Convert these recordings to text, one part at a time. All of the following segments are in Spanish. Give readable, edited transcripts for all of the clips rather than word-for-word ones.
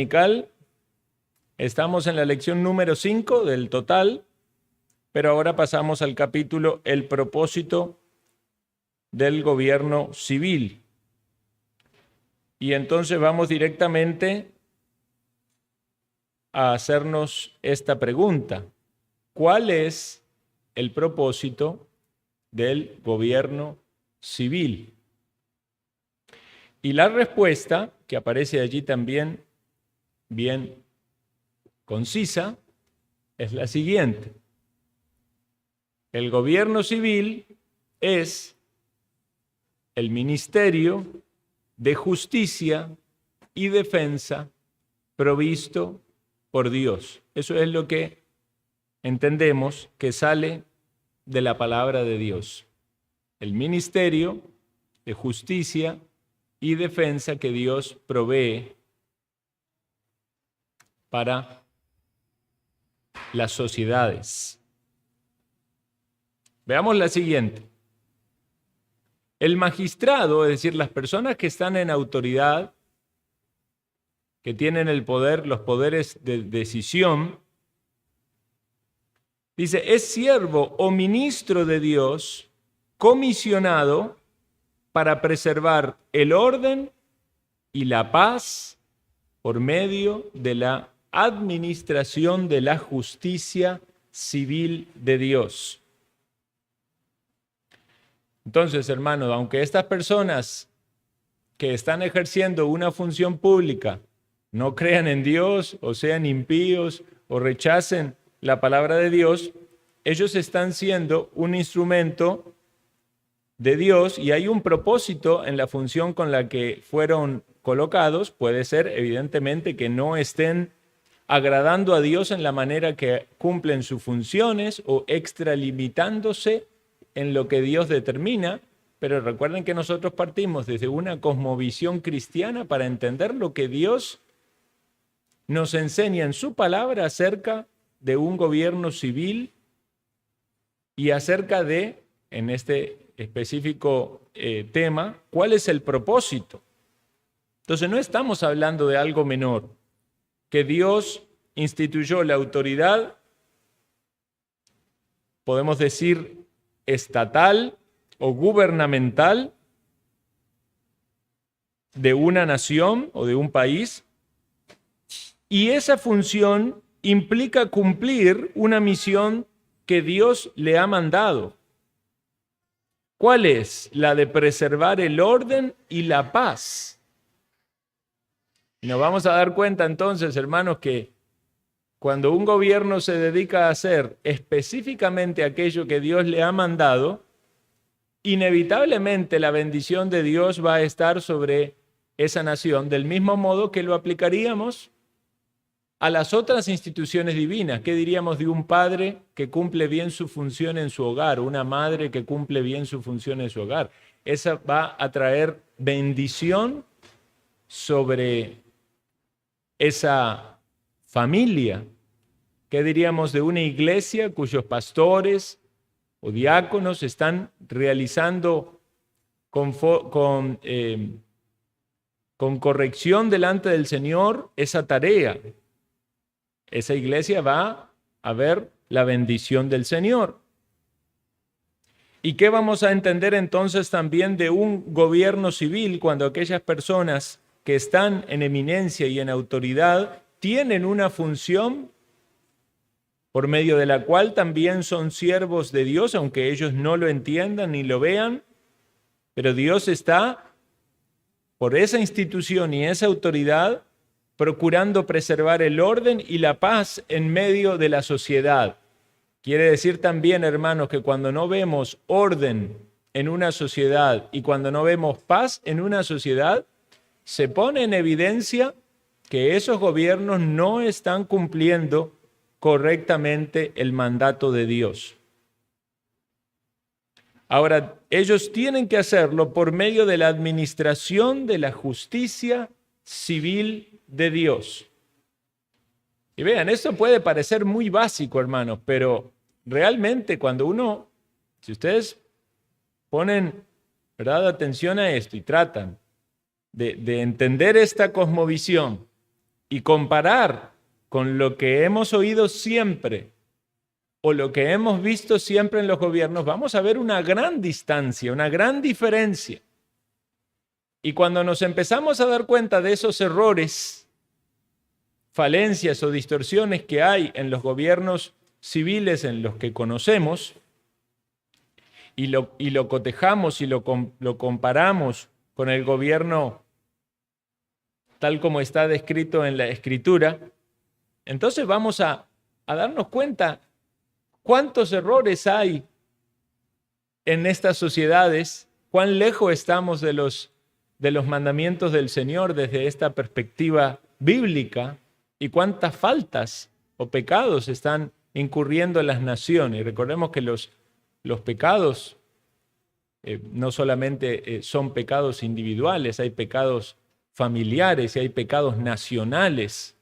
dominical. Estamos en la lección número 5 del total, pero ahora pasamos al capítulo El propósito del gobierno civil. Y entonces vamos directamente a hacernos esta pregunta: ¿cuál es el propósito del gobierno civil? Y la respuesta, que aparece allí también bien concisa, es la siguiente: el gobierno civil es el ministerio de justicia y defensa provisto por Dios. Eso es lo que entendemos que sale de la palabra de Dios. El ministerio de justicia y defensa que Dios provee para las sociedades. Veamos la siguiente. El magistrado, es decir, las personas que están en autoridad, que tienen el poder, los poderes de decisión, dice, es siervo o ministro de Dios comisionado para preservar el orden y la paz por medio de la administración de la justicia civil de Dios. Entonces, hermanos, aunque estas personas que están ejerciendo una función pública no crean en Dios, o sean impíos, o rechacen la palabra de Dios, ellos están siendo un instrumento de Dios y hay un propósito en la función con la que fueron colocados. Puede ser, evidentemente, que no estén agradando a Dios en la manera que cumplen sus funciones o extralimitándose en lo que Dios determina, pero recuerden que nosotros partimos desde una cosmovisión cristiana para entender lo que Dios nos enseña en su palabra acerca de un gobierno civil y acerca de, en este específico tema, cuál es el propósito. Entonces no estamos hablando de algo menor, que Dios instituyó la autoridad, podemos decir estatal o gubernamental de una nación o de un país, y esa función implica cumplir una misión que Dios le ha mandado. ¿Cuál es? La de preservar el orden y la paz. Y nos vamos a dar cuenta entonces, hermanos, que cuando un gobierno se dedica a hacer específicamente aquello que Dios le ha mandado, inevitablemente la bendición de Dios va a estar sobre esa nación, del mismo modo que lo aplicaríamos a las otras instituciones divinas. ¿Qué diríamos de un padre que cumple bien su función en su hogar, una madre que cumple bien su función en su hogar? Esa va a traer bendición sobre esa familia. ¿Qué diríamos de una iglesia cuyos pastores o diáconos están realizando con corrección delante del Señor esa tarea? Esa iglesia va a ver la bendición del Señor. ¿Y qué vamos a entender entonces también de un gobierno civil cuando aquellas personas que están en eminencia y en autoridad tienen una función por medio de la cual también son siervos de Dios, aunque ellos no lo entiendan ni lo vean, pero Dios está por esa institución y esa autoridad procurando preservar el orden y la paz en medio de la sociedad? Quiere decir también, hermanos, que cuando no vemos orden en una sociedad y cuando no vemos paz en una sociedad, se pone en evidencia que esos gobiernos no están cumpliendo correctamente el mandato de Dios. Ahora, ellos tienen que hacerlo por medio de la administración de la justicia civil de Dios. Y vean, esto puede parecer muy básico, hermanos, pero realmente cuando uno, si ustedes ponen, ¿verdad?, atención a esto y tratan de entender esta cosmovisión, y comparar con lo que hemos oído siempre o lo que hemos visto siempre en los gobiernos, vamos a ver una gran distancia, una gran diferencia. Y cuando nos empezamos a dar cuenta de esos errores, falencias o distorsiones que hay en los gobiernos civiles en los que conocemos, y lo cotejamos y lo comparamos con el gobierno tal como está descrito en la Escritura, entonces vamos a darnos cuenta cuántos errores hay en estas sociedades, cuán lejos estamos de los mandamientos del Señor desde esta perspectiva bíblica y cuántas faltas o pecados están incurriendo en las naciones. Recordemos que los pecados no solamente son pecados individuales, hay pecados familiares y hay pecados nacionales.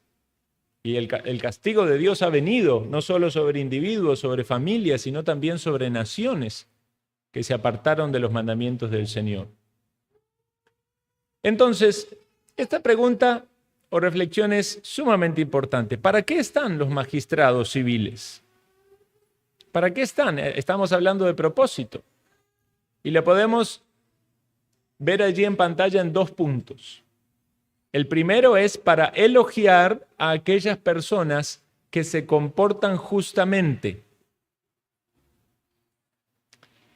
Y el castigo de Dios ha venido no solo sobre individuos, sobre familias, sino también sobre naciones que se apartaron de los mandamientos del Señor. Entonces, esta pregunta o reflexión es sumamente importante. ¿Para qué están los magistrados civiles? ¿Para qué están? Estamos hablando de propósito. Y lo podemos ver allí en pantalla en 2 puntos. El primero es para elogiar a aquellas personas que se comportan justamente.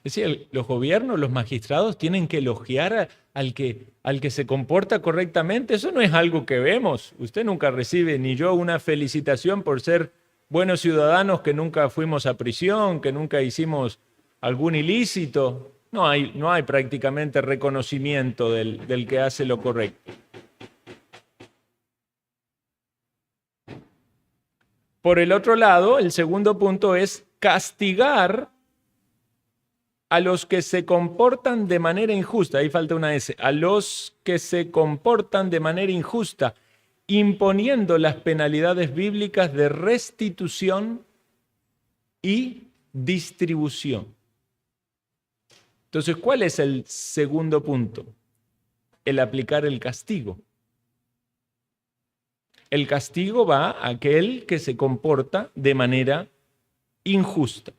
Es decir, los gobiernos, los magistrados tienen que elogiar al que se comporta correctamente. Eso no es algo que vemos. Usted nunca recibe, ni yo, una felicitación por ser buenos ciudadanos, que nunca fuimos a prisión, que nunca hicimos algún ilícito. No hay prácticamente reconocimiento del que hace lo correcto. Por el otro lado, el segundo punto es castigar a los que se comportan de manera injusta. Ahí falta una S. A los que se comportan de manera injusta, imponiendo las penalidades bíblicas de restitución y distribución. Entonces, ¿cuál es el segundo punto? El aplicar el castigo. El castigo va a aquel que se comporta de manera injusta.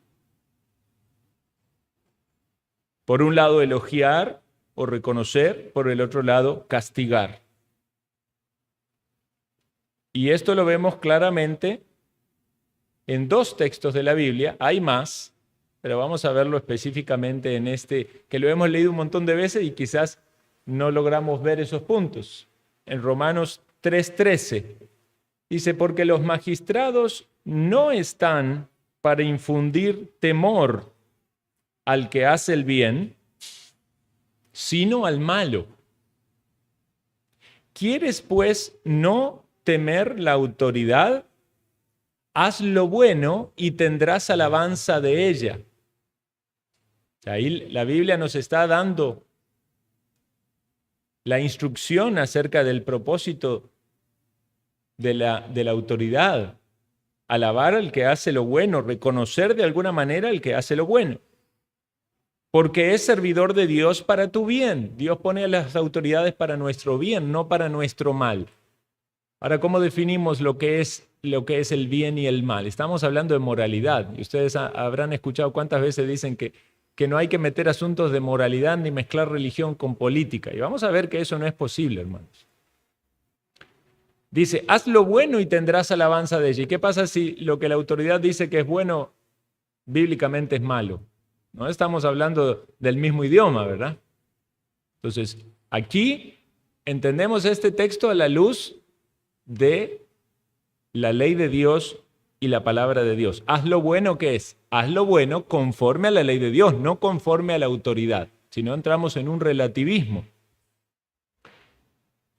Por un lado, elogiar o reconocer, por el otro lado, castigar. Y esto lo vemos claramente en 2 textos de la Biblia. Hay más, pero vamos a verlo específicamente en este, que lo hemos leído un montón de veces y quizás no logramos ver esos puntos. En Romanos 3:13 dice: porque los magistrados no están para infundir temor al que hace el bien, sino al malo. ¿Quieres pues no temer la autoridad? Haz lo bueno y tendrás alabanza de ella. Ahí la Biblia nos está dando la instrucción acerca del propósito de la autoridad. Alabar al que hace lo bueno, reconocer de alguna manera al que hace lo bueno. Porque es servidor de Dios para tu bien. Dios pone a las autoridades para nuestro bien, no para nuestro mal. Ahora, ¿cómo definimos lo que es el bien y el mal? Estamos hablando de moralidad. Y ustedes habrán escuchado cuántas veces dicen que no hay que meter asuntos de moralidad ni mezclar religión con política. Y vamos a ver que eso no es posible, hermanos. Dice: haz lo bueno y tendrás alabanza de ella. ¿Y qué pasa si lo que la autoridad dice que es bueno, bíblicamente es malo? No estamos hablando del mismo idioma, ¿verdad? Entonces, aquí entendemos este texto a la luz de la ley de Dios y la palabra de Dios. Haz lo bueno, ¿qué es? Haz lo bueno conforme a la ley de Dios, no conforme a la autoridad. Si no, entramos en un relativismo.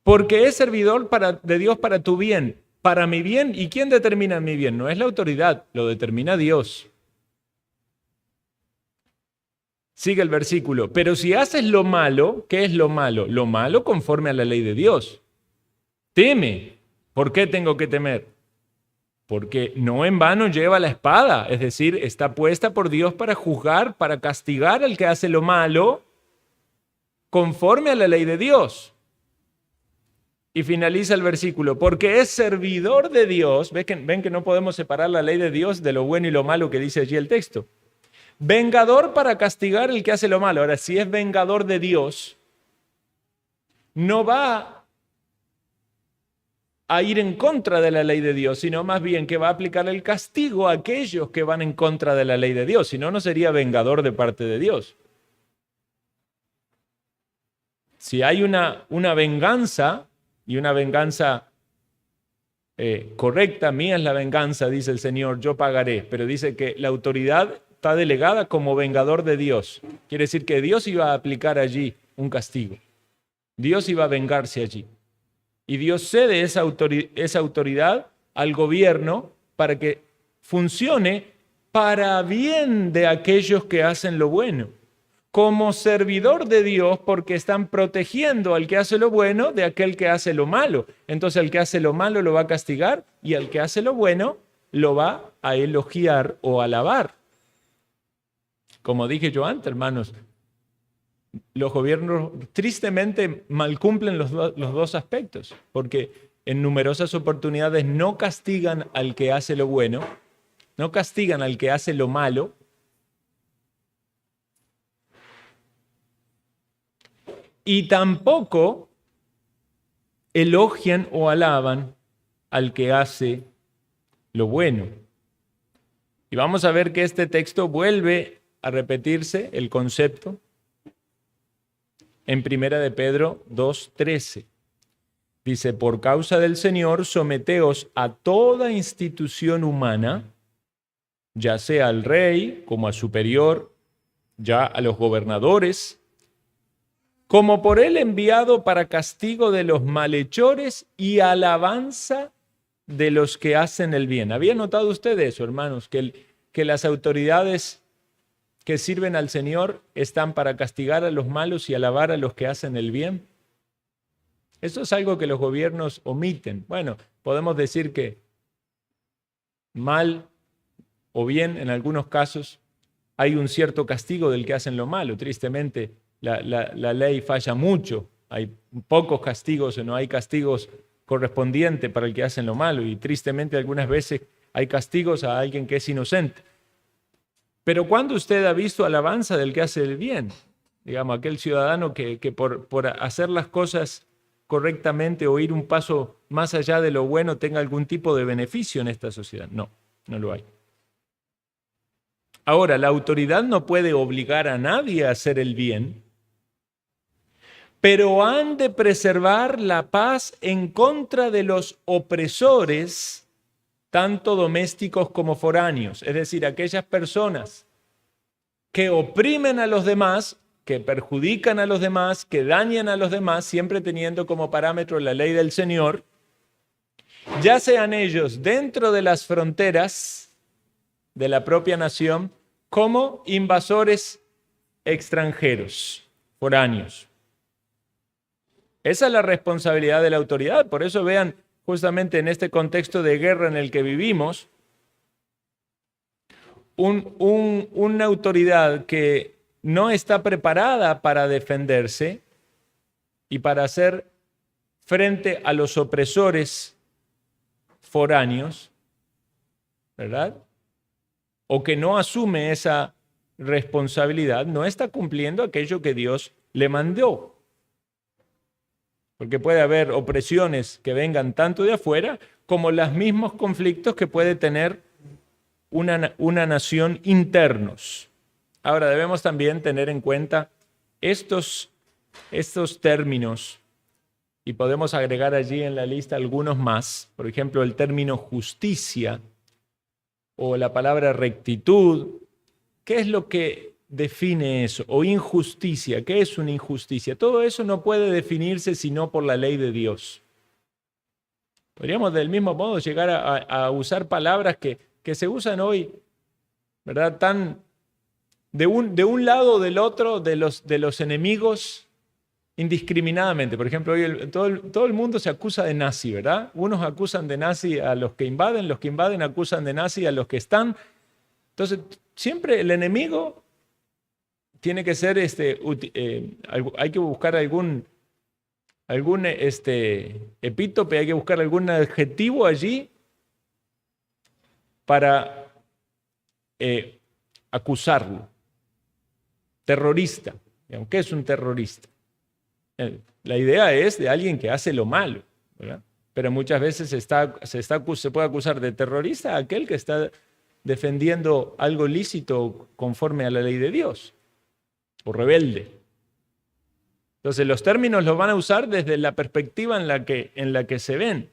Porque es servidor de Dios para tu bien, para mi bien. ¿Y quién determina mi bien? No es la autoridad, lo determina Dios. Sigue el versículo. Pero si haces lo malo, ¿qué es lo malo? Lo malo conforme a la ley de Dios. Teme. ¿Por qué tengo que temer? Porque no en vano lleva la espada, es decir, está puesta por Dios para juzgar, para castigar al que hace lo malo conforme a la ley de Dios. Y finaliza el versículo, porque es servidor de Dios. Ven que no podemos separar la ley de Dios de lo bueno y lo malo que dice allí el texto. Vengador para castigar el que hace lo malo. Ahora, si es vengador de Dios, no va a ir en contra de la ley de Dios, sino más bien que va a aplicar el castigo a aquellos que van en contra de la ley de Dios. Si no, no sería vengador de parte de Dios. Si hay una venganza, y una venganza correcta, mía es la venganza, dice el Señor, yo pagaré. Pero dice que la autoridad está delegada como vengador de Dios. Quiere decir que Dios iba a aplicar allí un castigo. Dios iba a vengarse allí. Y Dios cede esa autoridad al gobierno para que funcione para bien de aquellos que hacen lo bueno. Como servidor de Dios, porque están protegiendo al que hace lo bueno de aquel que hace lo malo. Entonces el que hace lo malo lo va a castigar y al que hace lo bueno lo va a elogiar o alabar. Como dije yo antes, hermanos, los gobiernos tristemente malcumplen los dos aspectos, porque en numerosas oportunidades no castigan al que hace lo bueno, no castigan al que hace lo malo, y tampoco elogian o alaban al que hace lo bueno. Y vamos a ver que este texto vuelve a repetirse el concepto en 1 de Pedro 2:13. Dice, por causa del Señor, someteos a toda institución humana, ya sea al rey como al superior, ya a los gobernadores, como por él enviado para castigo de los malhechores y alabanza de los que hacen el bien. ¿Había notado usted eso, hermanos? Que las autoridades que sirven al Señor están para castigar a los malos y alabar a los que hacen el bien. Eso es algo que los gobiernos omiten. Bueno, podemos decir que mal o bien, en algunos casos, hay un cierto castigo del que hacen lo malo. Tristemente, la ley falla mucho. Hay pocos castigos o no hay castigos correspondientes para el que hacen lo malo. Y tristemente, algunas veces hay castigos a alguien que es inocente. Pero ¿cuándo usted ha visto alabanza del que hace el bien? Digamos, aquel ciudadano que por hacer las cosas correctamente o ir un paso más allá de lo bueno tenga algún tipo de beneficio en esta sociedad. No, no lo hay. Ahora, la autoridad no puede obligar a nadie a hacer el bien, pero han de preservar la paz en contra de los opresores, tanto domésticos como foráneos, es decir, aquellas personas que oprimen a los demás, que perjudican a los demás, que dañan a los demás, siempre teniendo como parámetro la ley del Señor, ya sean ellos dentro de las fronteras de la propia nación, como invasores extranjeros, foráneos. Esa es la responsabilidad de la autoridad. Por eso vean, justamente en este contexto de guerra en el que vivimos, una autoridad que no está preparada para defenderse y para hacer frente a los opresores foráneos, ¿verdad? O que no asume esa responsabilidad, no está cumpliendo aquello que Dios le mandó. Porque puede haber opresiones que vengan tanto de afuera como los mismos conflictos que puede tener una nación internos. Ahora debemos también tener en cuenta estos términos y podemos agregar allí en la lista algunos más. Por ejemplo, el término justicia o la palabra rectitud. ¿Qué es lo que define eso? O injusticia. ¿Qué es una injusticia? Todo eso no puede definirse sino por la ley de Dios. Podríamos del mismo modo llegar a usar palabras que se usan hoy, ¿verdad? Tan de un lado o del otro de los enemigos indiscriminadamente. Por ejemplo, hoy todo el mundo se acusa de nazi, ¿verdad? Unos acusan de nazi a los que invaden acusan de nazi a los que están. Entonces, siempre el enemigo tiene que ser, hay que buscar algún algún epítope, hay que buscar algún adjetivo allí para acusarlo. Terrorista. ¿Qué es un terrorista? La idea es de alguien que hace lo malo, ¿verdad? Pero muchas veces se puede acusar de terrorista a aquel que está defendiendo algo lícito conforme a la ley de Dios, o rebelde. Entonces los términos los van a usar desde la perspectiva en la que se ven.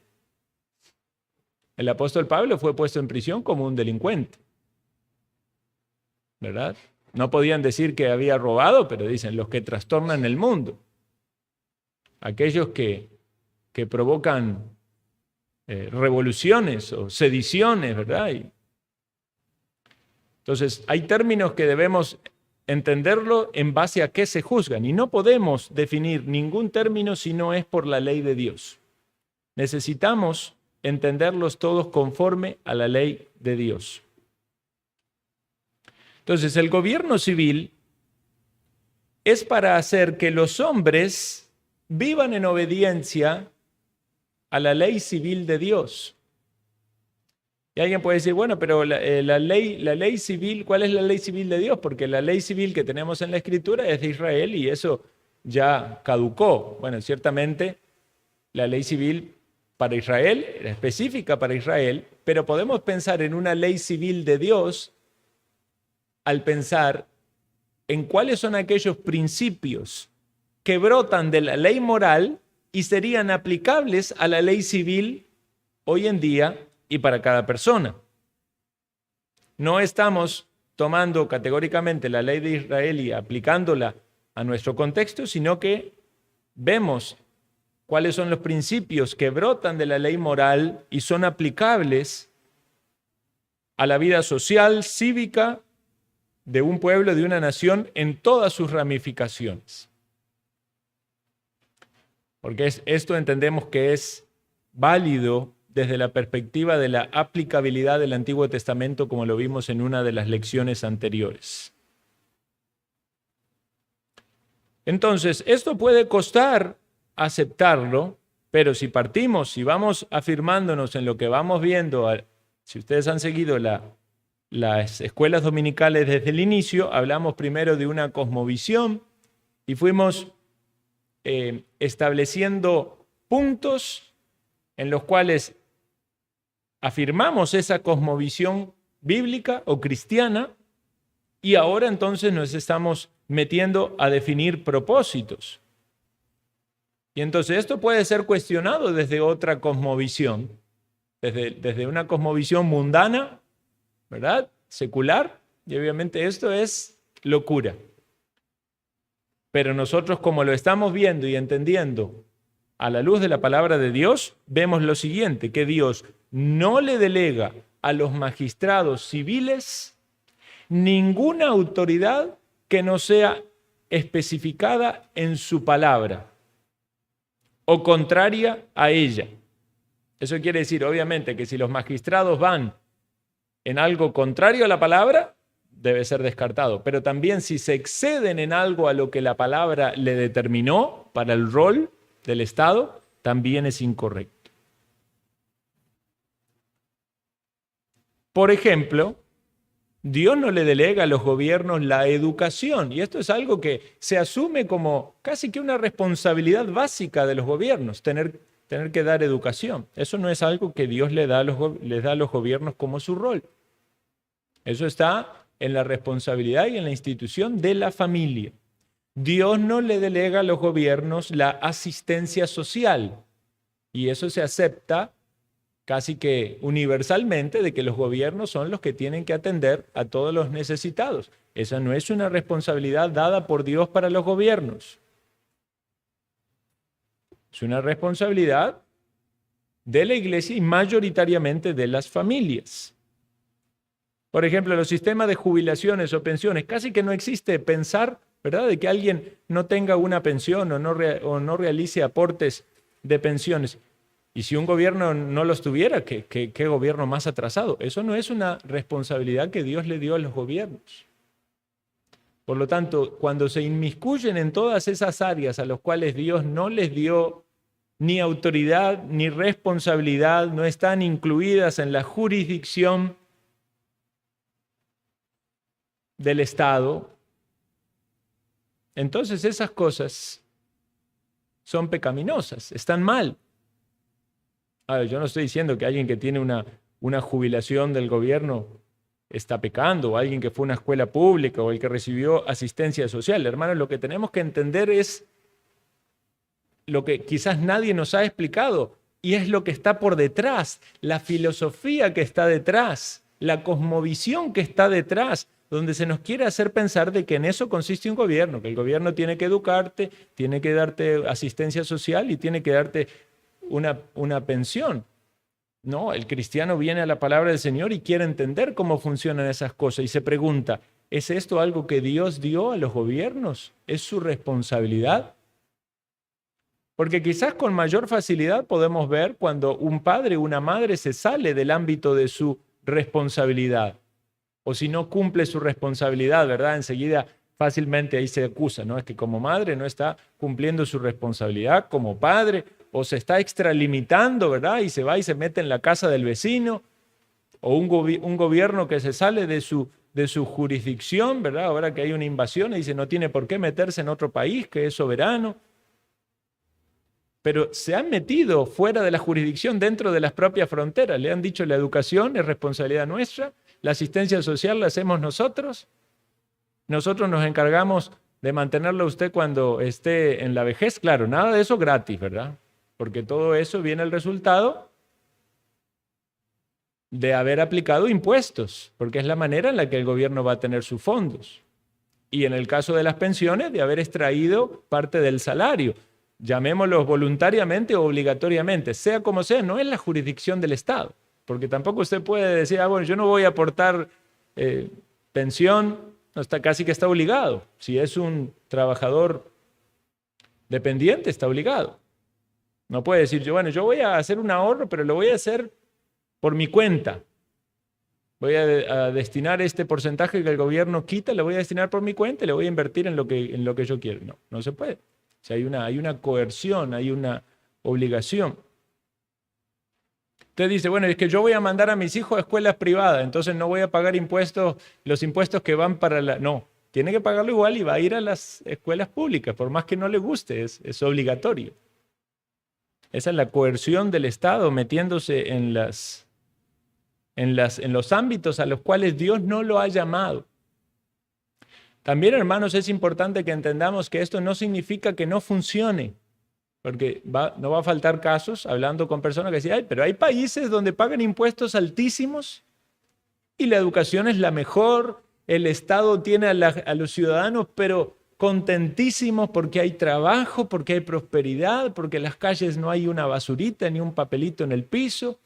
El apóstol Pablo fue puesto en prisión como un delincuente, ¿verdad? No podían decir que había robado, pero dicen los que trastornan el mundo. Aquellos que provocan revoluciones o sediciones, ¿verdad? Entonces, hay términos que debemos entenderlo en base a qué se juzgan, y no podemos definir ningún término si no es por la ley de Dios. Necesitamos entenderlos todos conforme a la ley de Dios. Entonces, el gobierno civil es para hacer que los hombres vivan en obediencia a la ley civil de Dios. Y alguien puede decir, bueno, pero la ley civil, ¿cuál es la ley civil de Dios? Porque la ley civil que tenemos en la Escritura es de Israel y eso ya caducó. Bueno, ciertamente la ley civil para Israel era específica para Israel, pero podemos pensar en una ley civil de Dios al pensar en cuáles son aquellos principios que brotan de la ley moral y serían aplicables a la ley civil hoy en día y para cada persona. No estamos tomando categóricamente la ley de Israel y aplicándola a nuestro contexto, sino que vemos cuáles son los principios que brotan de la ley moral y son aplicables a la vida social, cívica, de un pueblo, de una nación, en todas sus ramificaciones. Porque esto entendemos que es válido desde la perspectiva de la aplicabilidad del Antiguo Testamento, como lo vimos en una de las lecciones anteriores. Entonces, esto puede costar aceptarlo, pero si partimos, si vamos afirmándonos en lo que vamos viendo, si ustedes han seguido las escuelas dominicales desde el inicio, hablamos primero de una cosmovisión y fuimos estableciendo puntos en los cuales afirmamos esa cosmovisión bíblica o cristiana, y ahora entonces nos estamos metiendo a definir propósitos. Y entonces esto puede ser cuestionado desde otra cosmovisión, desde una cosmovisión mundana, ¿verdad? Secular, y obviamente esto es locura. Pero nosotros, como lo estamos viendo y entendiendo a la luz de la palabra de Dios, vemos lo siguiente, que Dios no le delega a los magistrados civiles ninguna autoridad que no sea especificada en su palabra o contraria a ella. Eso quiere decir, obviamente, que si los magistrados van en algo contrario a la palabra, debe ser descartado. Pero también si se exceden en algo a lo que la palabra le determinó para el rol del Estado, también es incorrecto. Por ejemplo, Dios no le delega a los gobiernos la educación, y esto es algo que se asume como casi que una responsabilidad básica de los gobiernos, tener que dar educación. Eso no es algo que Dios les da a los gobiernos como su rol. Eso está en la responsabilidad y en la institución de la familia. Dios no le delega a los gobiernos la asistencia social, y eso se acepta casi que universalmente, de que los gobiernos son los que tienen que atender a todos los necesitados. Esa no es una responsabilidad dada por Dios para los gobiernos. Es una responsabilidad de la iglesia y mayoritariamente de las familias. Por ejemplo, los sistemas de jubilaciones o pensiones, casi que no existe pensar, ¿verdad?, de que alguien no tenga una pensión o no realice aportes de pensiones. Y si un gobierno no los tuviera, ¿qué gobierno más atrasado? Eso no es una responsabilidad que Dios le dio a los gobiernos. Por lo tanto, cuando se inmiscuyen en todas esas áreas a las cuales Dios no les dio ni autoridad ni responsabilidad, no están incluidas en la jurisdicción del Estado, entonces esas cosas son pecaminosas, están mal. Ahora, yo no estoy diciendo que alguien que tiene una jubilación del gobierno está pecando, o alguien que fue a una escuela pública, o el que recibió asistencia social. Hermanos, lo que tenemos que entender es lo que quizás nadie nos ha explicado, y es lo que está por detrás, la filosofía que está detrás, la cosmovisión que está detrás, donde se nos quiere hacer pensar de que en eso consiste un gobierno, que el gobierno tiene que educarte, tiene que darte asistencia social y tiene que darte una pensión. No, el cristiano viene a la palabra del Señor y quiere entender cómo funcionan esas cosas y se pregunta, ¿es esto algo que Dios dio a los gobiernos? ¿Es su responsabilidad? Porque quizás con mayor facilidad podemos ver cuando un padre o una madre se sale del ámbito de su responsabilidad. O si no cumple su responsabilidad, ¿verdad? Enseguida fácilmente ahí se acusa, ¿no? Es que como madre no está cumpliendo su responsabilidad, como padre, o se está extralimitando, ¿verdad? Y se va y se mete en la casa del vecino, o un gobierno que se sale de su jurisdicción, ¿verdad? Ahora que hay una invasión y dice no tiene por qué meterse en otro país que es soberano. Pero se han metido fuera de la jurisdicción dentro de las propias fronteras. Le han dicho la educación es responsabilidad nuestra, la asistencia social la hacemos nosotros. Nosotros nos encargamos de mantenerlo a usted cuando esté en la vejez. Claro, nada de eso gratis, ¿verdad? Porque todo eso viene el resultado de haber aplicado impuestos, porque es la manera en la que el gobierno va a tener sus fondos. Y en el caso de las pensiones, de haber extraído parte del salario. Llamémoslos voluntariamente o obligatoriamente, sea como sea, no es la jurisdicción del Estado, porque tampoco usted puede decir, bueno, yo no voy a aportar pensión, no está, casi que está obligado. Si es un trabajador dependiente, está obligado. No puede decir, yo voy a hacer un ahorro, pero lo voy a hacer por mi cuenta. Voy a destinar este porcentaje que el gobierno quita, lo voy a destinar por mi cuenta y lo voy a invertir en lo que yo quiero. No, no se puede. O sea, hay una coerción, hay una obligación. Usted dice, bueno, es que yo voy a mandar a mis hijos a escuelas privadas, entonces no voy a pagar impuestos, los impuestos que van para la... No, tiene que pagarlo igual y va a ir a las escuelas públicas, por más que no le guste, es obligatorio. Esa es la coerción del Estado metiéndose en los ámbitos a los cuales Dios no lo ha llamado. También, hermanos, es importante que entendamos que esto no significa que no funcione, porque no va a faltar casos, hablando con personas que dicen, ay, pero hay países donde pagan impuestos altísimos y la educación es la mejor, el Estado tiene a los ciudadanos, pero contentísimos porque hay trabajo, porque hay prosperidad, porque en las calles no hay una basurita ni un papelito en el piso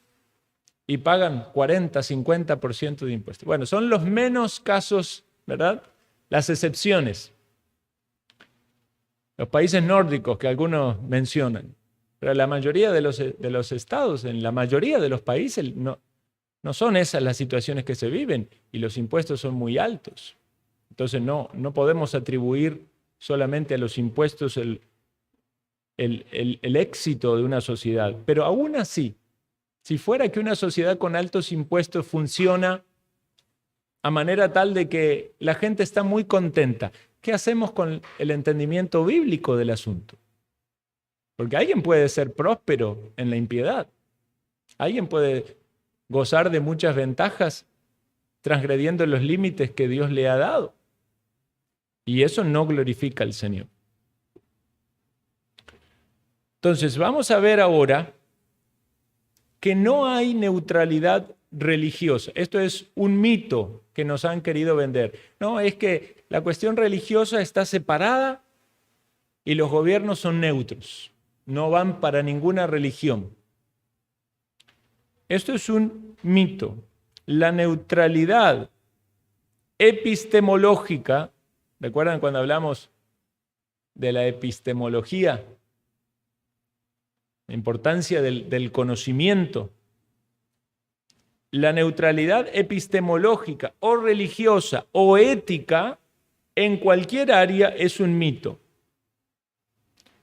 y pagan 40, 50% de impuestos. Bueno, son los menos casos, ¿verdad? Las excepciones. Los países nórdicos que algunos mencionan. Pero la mayoría de los estados, en la mayoría de los países, no son esas las situaciones que se viven y los impuestos son muy altos. Entonces no podemos atribuir solamente a los impuestos el éxito de una sociedad. Pero aún así, si fuera que una sociedad con altos impuestos funciona a manera tal de que la gente está muy contenta, ¿qué hacemos con el entendimiento bíblico del asunto? Porque alguien puede ser próspero en la impiedad. Alguien puede gozar de muchas ventajas transgrediendo los límites que Dios le ha dado. Y eso no glorifica al Señor. Entonces, vamos a ver ahora que no hay neutralidad religiosa. Esto es un mito que nos han querido vender. No, es que la cuestión religiosa está separada y los gobiernos son neutros. No van para ninguna religión. Esto es un mito. La neutralidad epistemológica, ¿recuerdan cuando hablamos de la epistemología? La importancia del conocimiento. La neutralidad epistemológica o religiosa o ética en cualquier área es un mito.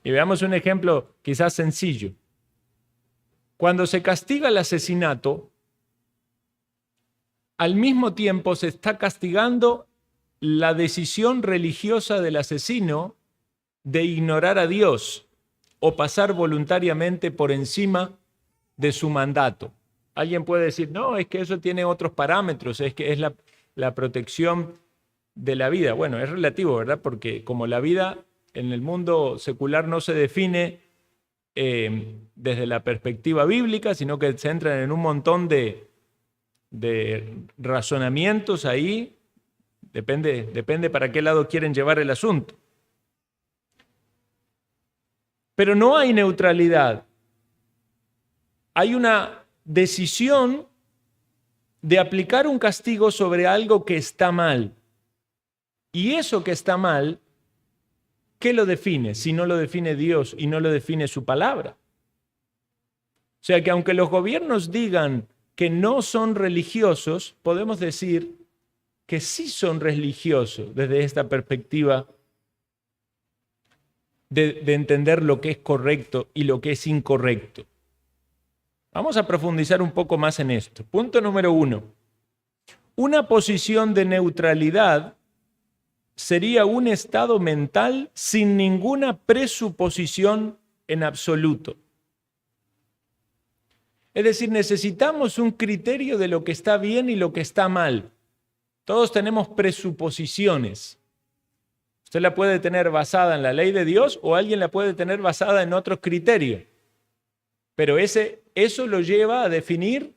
Y veamos un ejemplo quizás sencillo. Cuando se castiga el asesinato, al mismo tiempo se está castigando la decisión religiosa del asesino de ignorar a Dios o pasar voluntariamente por encima de su mandato. Alguien puede decir, no, es que eso tiene otros parámetros, es que es la protección de la vida. Bueno, es relativo, ¿verdad? Porque como la vida en el mundo secular no se define desde la perspectiva bíblica, sino que se entran en un montón de razonamientos ahí, depende para qué lado quieren llevar el asunto. Pero no hay neutralidad. Hay una decisión de aplicar un castigo sobre algo que está mal. Y eso que está mal, ¿qué lo define? Si no lo define Dios y no lo define su palabra. O sea que aunque los gobiernos digan que no son religiosos, podemos decir que sí son religiosos desde esta perspectiva de entender lo que es correcto y lo que es incorrecto. Vamos a profundizar un poco más en esto. Punto número 1. Una posición de neutralidad sería un estado mental sin ninguna presuposición en absoluto. Es decir, necesitamos un criterio de lo que está bien y lo que está mal. Todos tenemos presuposiciones. Usted la puede tener basada en la ley de Dios o alguien la puede tener basada en otros criterios. Pero eso lo lleva a definir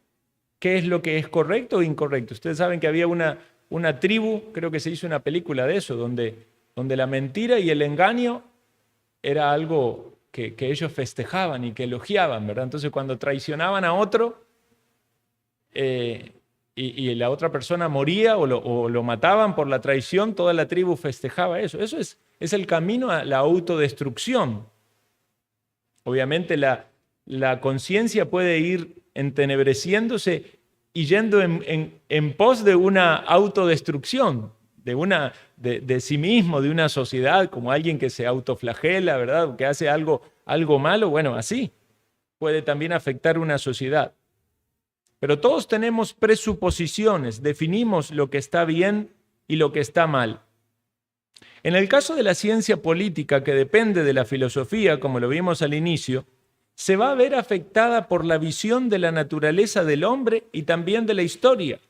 qué es lo que es correcto o incorrecto. Ustedes saben que había una tribu, creo que se hizo una película de eso, donde la mentira y el engaño era algo que ellos festejaban y que elogiaban, ¿verdad? Entonces cuando traicionaban a otro y la otra persona moría o lo mataban por la traición, toda la tribu festejaba eso. Eso es el camino a la autodestrucción. Obviamente la conciencia puede ir entenebreciéndose y yendo en pos de una autodestrucción, de sí mismo, de una sociedad, como alguien que se autoflagela, ¿verdad? Que hace algo malo, bueno, así puede también afectar una sociedad. Pero todos tenemos presuposiciones, definimos lo que está bien y lo que está mal. En el caso de la ciencia política, que depende de la filosofía, como lo vimos al inicio, se va a ver afectada por la visión de la naturaleza del hombre y también de la historia.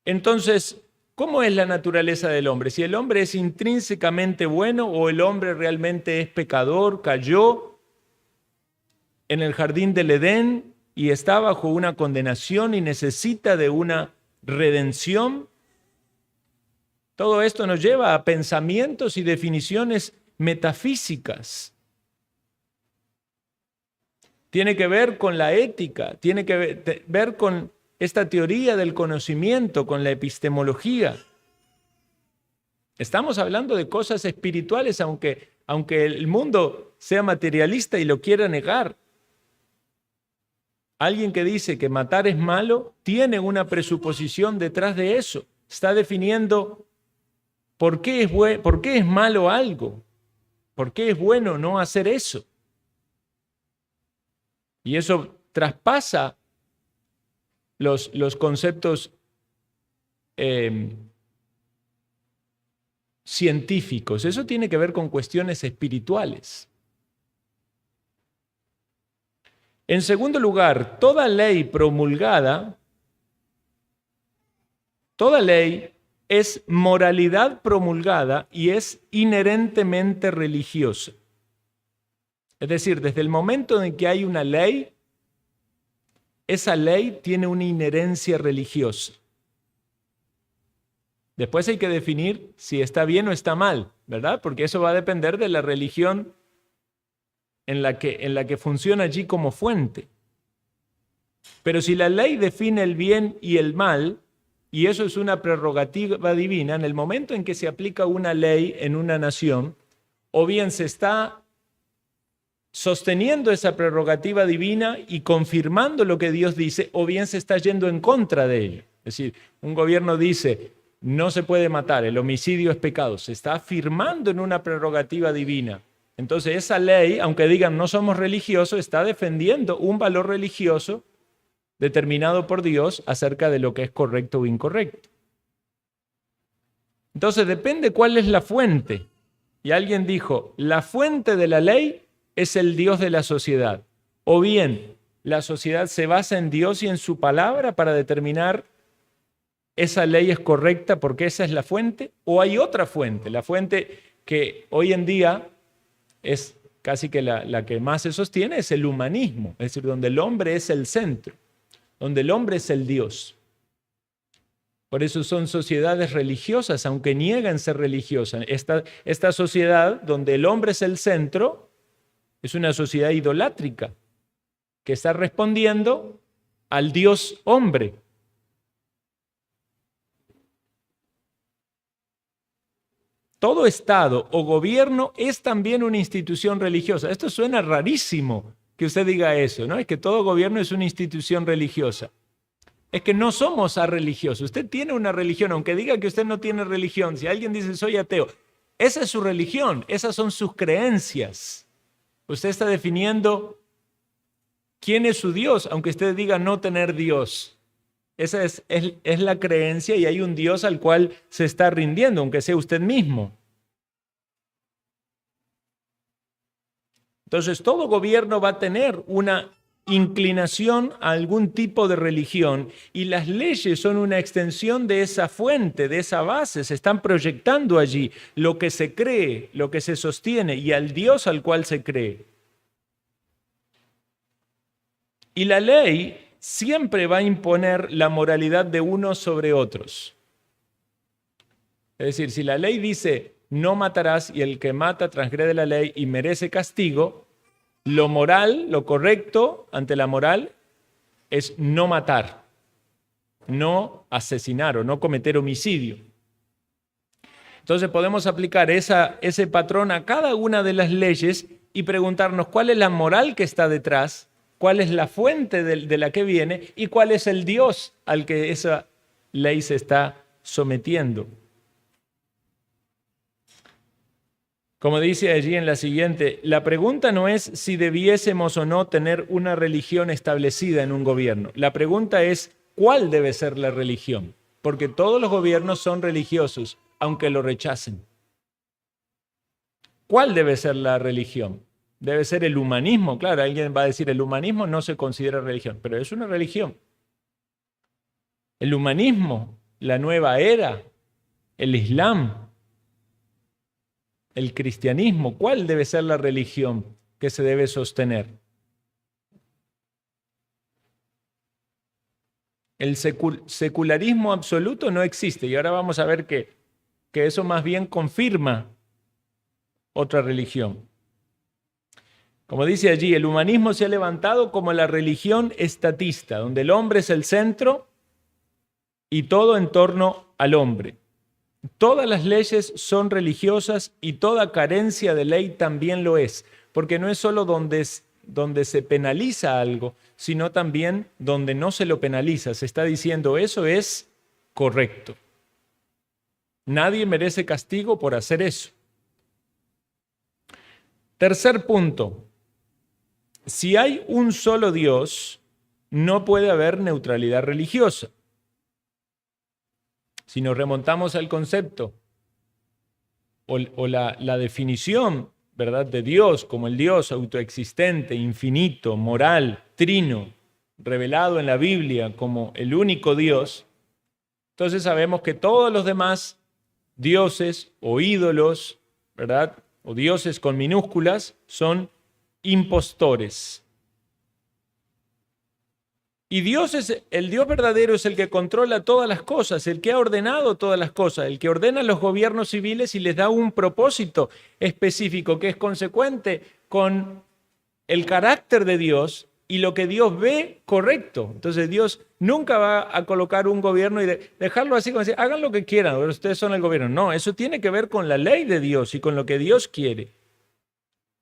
Entonces, ¿cómo es la naturaleza del hombre? Si el hombre es intrínsecamente bueno o el hombre realmente es pecador, cayó en el jardín del Edén y está bajo una condenación y necesita de una redención. Todo esto nos lleva a pensamientos y definiciones metafísicas. Tiene que ver con la ética, tiene que ver con esta teoría del conocimiento, con la epistemología. Estamos hablando de cosas espirituales, aunque el mundo sea materialista y lo quiera negar. Alguien que dice que matar es malo, tiene una presuposición detrás de eso. Está definiendo por qué es malo algo, por qué es bueno no hacer eso. Y eso traspasa los conceptos científicos. Eso tiene que ver con cuestiones espirituales. En segundo lugar, toda ley promulgada, toda ley es moralidad promulgada y es inherentemente religiosa. Es decir, desde el momento en que hay una ley, esa ley tiene una inherencia religiosa. Después hay que definir si está bien o está mal, ¿verdad? Porque eso va a depender de la religión en la que funciona allí como fuente. Pero si la ley define el bien y el mal, y eso es una prerrogativa divina, en el momento en que se aplica una ley en una nación, o bien se está sosteniendo esa prerrogativa divina y confirmando lo que Dios dice, o bien se está yendo en contra de ello. Es decir, un gobierno dice, no se puede matar, el homicidio es pecado, se está afirmando en una prerrogativa divina. Entonces esa ley, aunque digan no somos religiosos, está defendiendo un valor religioso determinado por Dios acerca de lo que es correcto o incorrecto. Entonces depende cuál es la fuente. Y alguien dijo, la fuente de la ley es el Dios de la sociedad. O bien, la sociedad se basa en Dios y en su palabra para determinar esa ley es correcta porque esa es la fuente, o hay otra fuente, la fuente que hoy en día es casi que la que más se sostiene, es el humanismo, es decir, donde el hombre es el centro, donde el hombre es el Dios. Por eso son sociedades religiosas, aunque niegan ser religiosas. Esta sociedad donde el hombre es el centro es una sociedad idolátrica que está respondiendo al Dios hombre. Todo Estado o gobierno es también una institución religiosa. Esto suena rarísimo que usted diga eso, ¿no? Es que todo gobierno es una institución religiosa. Es que no somos arreligiosos. Usted tiene una religión, aunque diga que usted no tiene religión. Si alguien dice soy ateo, esa es su religión, esas son sus creencias. Usted está definiendo quién es su Dios, aunque usted diga no tener Dios. Esa es la creencia y hay un Dios al cual se está rindiendo, aunque sea usted mismo. Entonces, todo gobierno va a tener una inclinación a algún tipo de religión y las leyes son una extensión de esa fuente, de esa base. Se están proyectando allí lo que se cree, lo que se sostiene y al Dios al cual se cree. Y la ley siempre va a imponer la moralidad de unos sobre otros. Es decir, si la ley dice no matarás y el que mata transgrede la ley y merece castigo, lo moral, lo correcto ante la moral es no matar, no asesinar o no cometer homicidio. Entonces podemos aplicar ese patrón a cada una de las leyes y preguntarnos cuál es la moral que está detrás, cuál es la fuente de la que viene y cuál es el Dios al que esa ley se está sometiendo. Como dice allí en la siguiente, la pregunta no es si debiésemos o no tener una religión establecida en un gobierno. La pregunta es cuál debe ser la religión, porque todos los gobiernos son religiosos, aunque lo rechacen. ¿Cuál debe ser la religión? Debe ser el humanismo. Claro, alguien va a decir el humanismo no se considera religión, pero es una religión. El humanismo, la nueva era, el Islam, el cristianismo, ¿cuál debe ser la religión que se debe sostener? El secularismo absoluto no existe y ahora vamos a ver que eso más bien confirma otra religión. Como dice allí, el humanismo se ha levantado como la religión estatista, donde el hombre es el centro y todo en torno al hombre. Todas las leyes son religiosas y toda carencia de ley también lo es, porque no es solo donde se penaliza algo, sino también donde no se lo penaliza. Se está diciendo eso es correcto. Nadie merece castigo por hacer eso. Tercer punto. Si hay un solo Dios, no puede haber neutralidad religiosa. Si nos remontamos al concepto o la definición, ¿verdad?, de Dios como el Dios autoexistente, infinito, moral, trino, revelado en la Biblia como el único Dios, entonces sabemos que todos los demás dioses o ídolos, ¿verdad?, o dioses con minúsculas, son impostores. Y Dios el Dios verdadero es el que controla todas las cosas, el que ha ordenado todas las cosas, el que ordena los gobiernos civiles y les da un propósito específico que es consecuente con el carácter de Dios y lo que Dios ve correcto. Entonces Dios nunca va a colocar un gobierno y dejarlo así como decir, hagan lo que quieran, pero ustedes son el gobierno. No, eso tiene que ver con la ley de Dios y con lo que Dios quiere.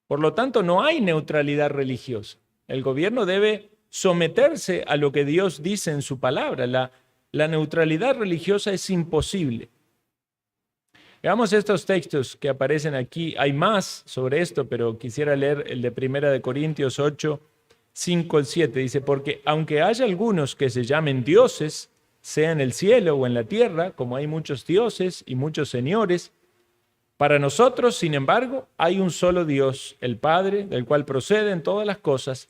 Por lo tanto, no hay neutralidad religiosa. El gobierno debe someterse a lo que Dios dice en su palabra. La neutralidad religiosa es imposible. Veamos estos textos que aparecen aquí. Hay más sobre esto, pero quisiera leer el de 1 Corintios 8, 5 al 7. Dice, porque aunque haya algunos que se llamen dioses, sea en el cielo o en la tierra, como hay muchos dioses y muchos señores, para nosotros, sin embargo, hay un solo Dios, el Padre, del cual proceden todas las cosas,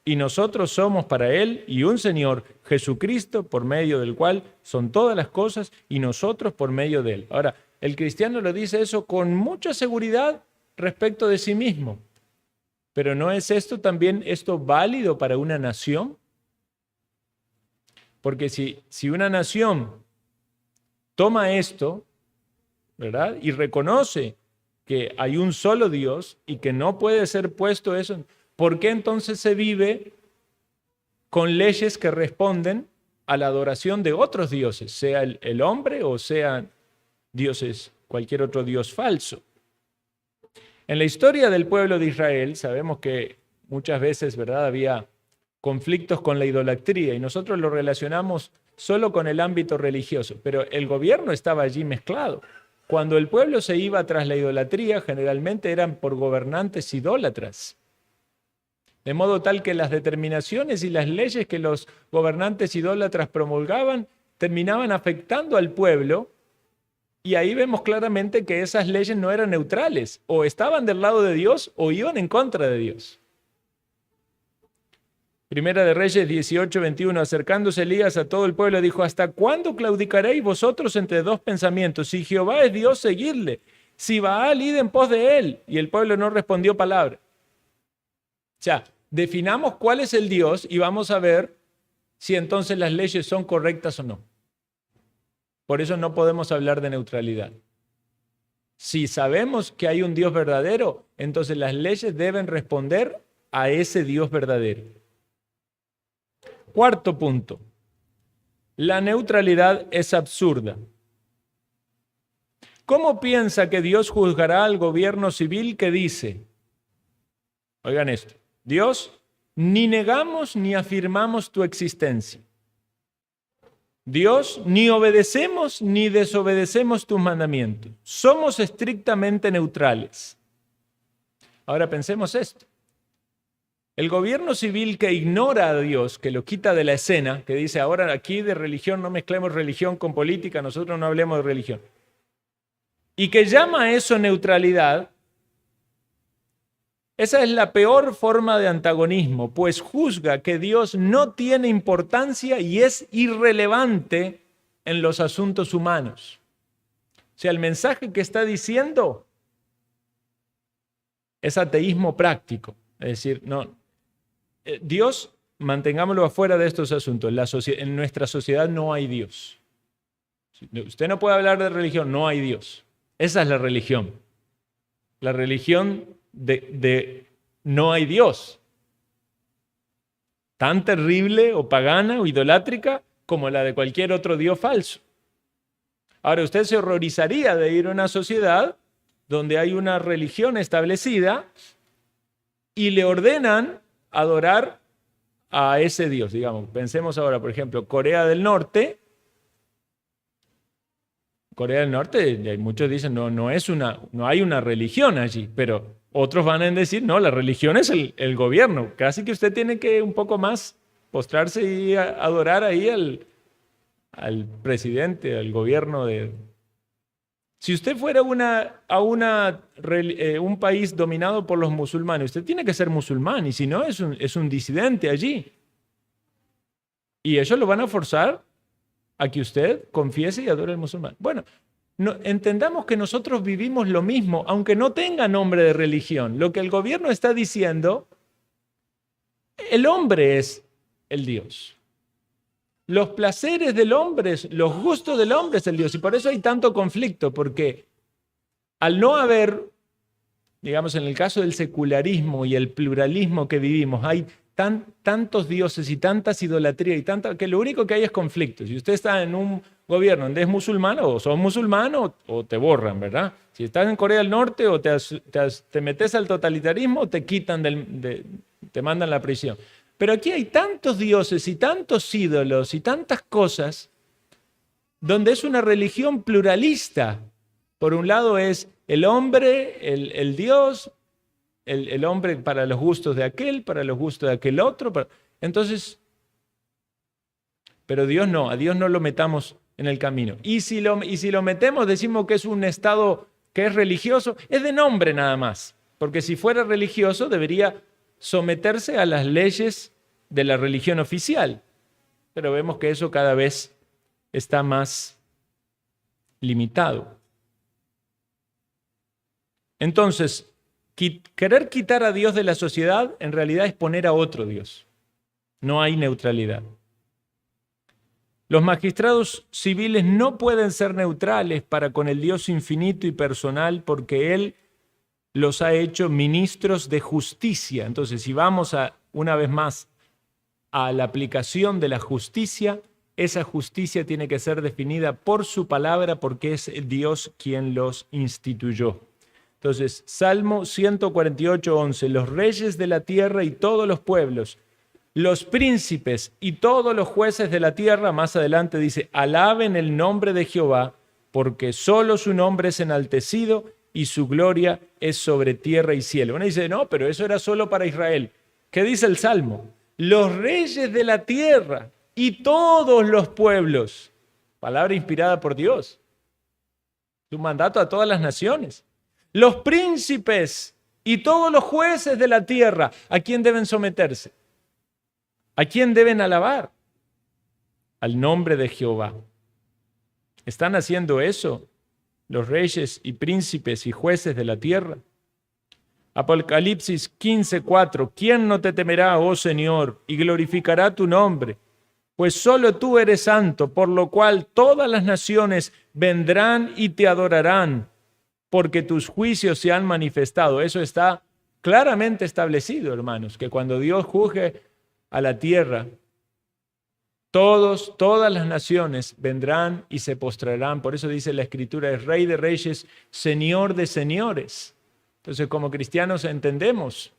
y nosotros somos para Él y un Señor, Jesucristo, por medio del cual son todas las cosas, y nosotros por medio de Él. Ahora, el cristiano lo dice eso con mucha seguridad respecto de sí mismo. Pero ¿no es esto también válido para una nación? Porque si una nación toma esto, ¿verdad?, y reconoce que hay un solo Dios y que no puede ser puesto eso, ¿por qué entonces se vive con leyes que responden a la adoración de otros dioses, sea el hombre o sea dioses, cualquier otro dios falso? En la historia del pueblo de Israel sabemos que muchas veces, ¿verdad?, había conflictos con la idolatría y nosotros lo relacionamos solo con el ámbito religioso, pero el gobierno estaba allí mezclado. Cuando el pueblo se iba tras la idolatría, generalmente eran por gobernantes idólatras. De modo tal que las determinaciones y las leyes que los gobernantes idólatras promulgaban terminaban afectando al pueblo, y ahí vemos claramente que esas leyes no eran neutrales, o estaban del lado de Dios o iban en contra de Dios. Primera de Reyes 18, 21, acercándose Elías a todo el pueblo, dijo, ¿hasta cuándo claudicaréis vosotros entre dos pensamientos? Si Jehová es Dios, seguidle. Si Baal, id en pos de él. Y el pueblo no respondió palabra. O sea, definamos cuál es el Dios y vamos a ver si entonces las leyes son correctas o no. Por eso no podemos hablar de neutralidad. Si sabemos que hay un Dios verdadero, entonces las leyes deben responder a ese Dios verdadero. Cuarto punto. La neutralidad es absurda. ¿Cómo piensa que Dios juzgará al gobierno civil que dice, oigan esto, Dios, ni negamos ni afirmamos tu existencia? Dios, ni obedecemos ni desobedecemos tus mandamientos. Somos estrictamente neutrales. Ahora pensemos esto. El gobierno civil que ignora a Dios, que lo quita de la escena, que dice, ahora aquí de religión no mezclemos religión con política, nosotros no hablemos de religión, y que llama a eso neutralidad, esa es la peor forma de antagonismo, pues juzga que Dios no tiene importancia y es irrelevante en los asuntos humanos. O sea, el mensaje que está diciendo es ateísmo práctico. Es decir, no, Dios, mantengámoslo afuera de estos asuntos. En nuestra sociedad no hay Dios. Usted no puede hablar de religión, no hay Dios. Esa es la religión. La religión de no hay Dios. Tan terrible o pagana o idolátrica como la de cualquier otro Dios falso. Ahora, usted se horrorizaría de ir a una sociedad donde hay una religión establecida y le ordenan adorar a ese Dios, digamos. Pensemos ahora, por ejemplo, Corea del Norte. Corea del Norte, muchos dicen, no hay una religión allí, pero otros van a decir, no, la religión es el gobierno. Casi que usted tiene que un poco más postrarse y adorar ahí al presidente, al gobierno de... Si usted fuera a un país dominado por los musulmanes, usted tiene que ser musulmán, y si no, es un disidente allí. Y ellos lo van a forzar a que usted confiese y adore al musulmán. Bueno, entendamos que nosotros vivimos lo mismo, aunque no tenga nombre de religión. Lo que el gobierno está diciendo, el hombre es el Dios. Los placeres del hombre, los gustos del hombre es el Dios. Y por eso hay tanto conflicto, porque al no haber, digamos, en el caso del secularismo y el pluralismo que vivimos, hay tantos dioses y tantas idolatrías que lo único que hay es conflicto. Si usted está en un gobierno donde es musulmán, o sos musulmán o te borran, ¿verdad? Si estás en Corea del Norte o te metes al totalitarismo, te quitan, te mandan a la prisión. Pero aquí hay tantos dioses y tantos ídolos y tantas cosas donde es una religión pluralista. Por un lado es el hombre, el Dios, el hombre para los gustos de aquel, para los gustos de aquel otro. Entonces, pero Dios no, a Dios no lo metamos en el camino. Y si lo metemos, decimos que es un estado que es religioso, es de nombre nada más. Porque si fuera religioso, debería someterse a las leyes de la religión oficial. Pero vemos que eso cada vez está más limitado. Entonces, querer quitar a Dios de la sociedad en realidad es poner a otro Dios. No hay neutralidad. Los magistrados civiles no pueden ser neutrales para con el Dios infinito y personal porque Él los ha hecho ministros de justicia. Entonces, si vamos una vez más a la aplicación de la justicia, esa justicia tiene que ser definida por su palabra porque es Dios quien los instituyó. Entonces, Salmo 148, 11, los reyes de la tierra y todos los pueblos, los príncipes y todos los jueces de la tierra, más adelante dice, alaben el nombre de Jehová, porque solo su nombre es enaltecido y su gloria es sobre tierra y cielo. Uno dice, no, pero eso era solo para Israel. ¿Qué dice el Salmo? Los reyes de la tierra y todos los pueblos. Palabra inspirada por Dios. Su mandato a todas las naciones. Los príncipes y todos los jueces de la tierra, ¿a quién deben someterse? ¿A quién deben alabar? Al nombre de Jehová. ¿Están haciendo eso los reyes y príncipes y jueces de la tierra? Apocalipsis 15:4. ¿Quién no te temerá, oh Señor, y glorificará tu nombre? Pues solo tú eres santo, por lo cual todas las naciones vendrán y te adorarán, porque tus juicios se han manifestado. Eso está claramente establecido, hermanos, que cuando Dios juzgue a la tierra, todas las naciones vendrán y se postrarán. Por eso dice la Escritura, es Rey de Reyes, Señor de Señores. Entonces, como cristianos entendemos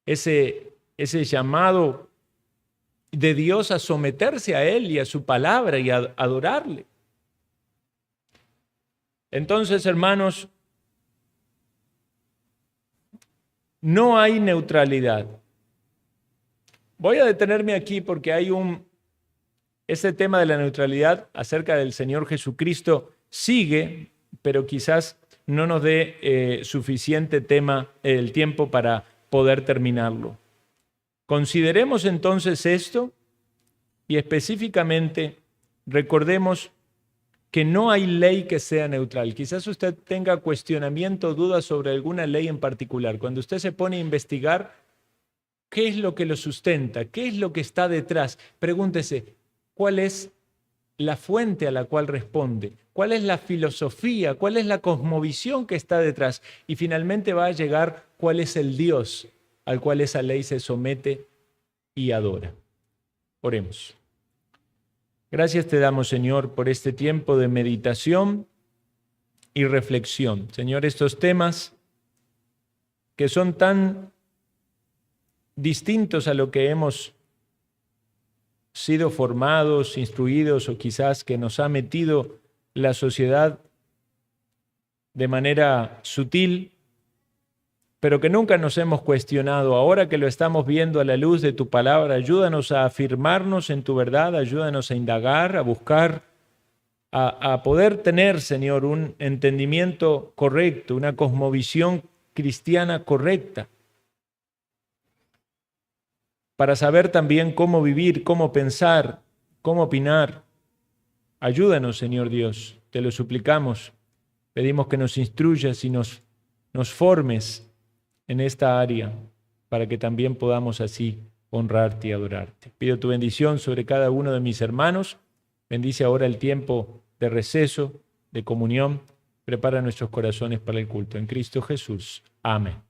ese llamado de Dios a someterse a Él y a su palabra y a adorarle. Entonces, hermanos, no hay neutralidad. Voy a detenerme aquí porque hay ese tema de la neutralidad acerca del Señor Jesucristo sigue, pero quizás no nos dé suficiente el tiempo para poder terminarlo. Consideremos entonces esto y específicamente recordemos que no hay ley que sea neutral. Quizás usted tenga cuestionamiento o dudas sobre alguna ley en particular. Cuando usted se pone a investigar, ¿qué es lo que lo sustenta? ¿Qué es lo que está detrás? Pregúntese, ¿cuál es la fuente a la cual responde? ¿Cuál es la filosofía? ¿Cuál es la cosmovisión que está detrás? Y finalmente va a llegar cuál es el Dios al cual esa ley se somete y adora. Oremos. Gracias te damos, Señor, por este tiempo de meditación y reflexión. Señor, estos temas que son tan distintos a lo que hemos sido formados, instruidos o quizás que nos ha metido la sociedad de manera sutil, pero que nunca nos hemos cuestionado. Ahora que lo estamos viendo a la luz de tu palabra, ayúdanos a afirmarnos en tu verdad, ayúdanos a indagar, a buscar, a poder tener, Señor, un entendimiento correcto, una cosmovisión cristiana correcta, para saber también cómo vivir, cómo pensar, cómo opinar. Ayúdanos, Señor Dios, te lo suplicamos. Pedimos que nos instruyas y nos formes en esta área para que también podamos así honrarte y adorarte. Pido tu bendición sobre cada uno de mis hermanos. Bendice ahora el tiempo de receso, de comunión. Prepara nuestros corazones para el culto. En Cristo Jesús. Amén.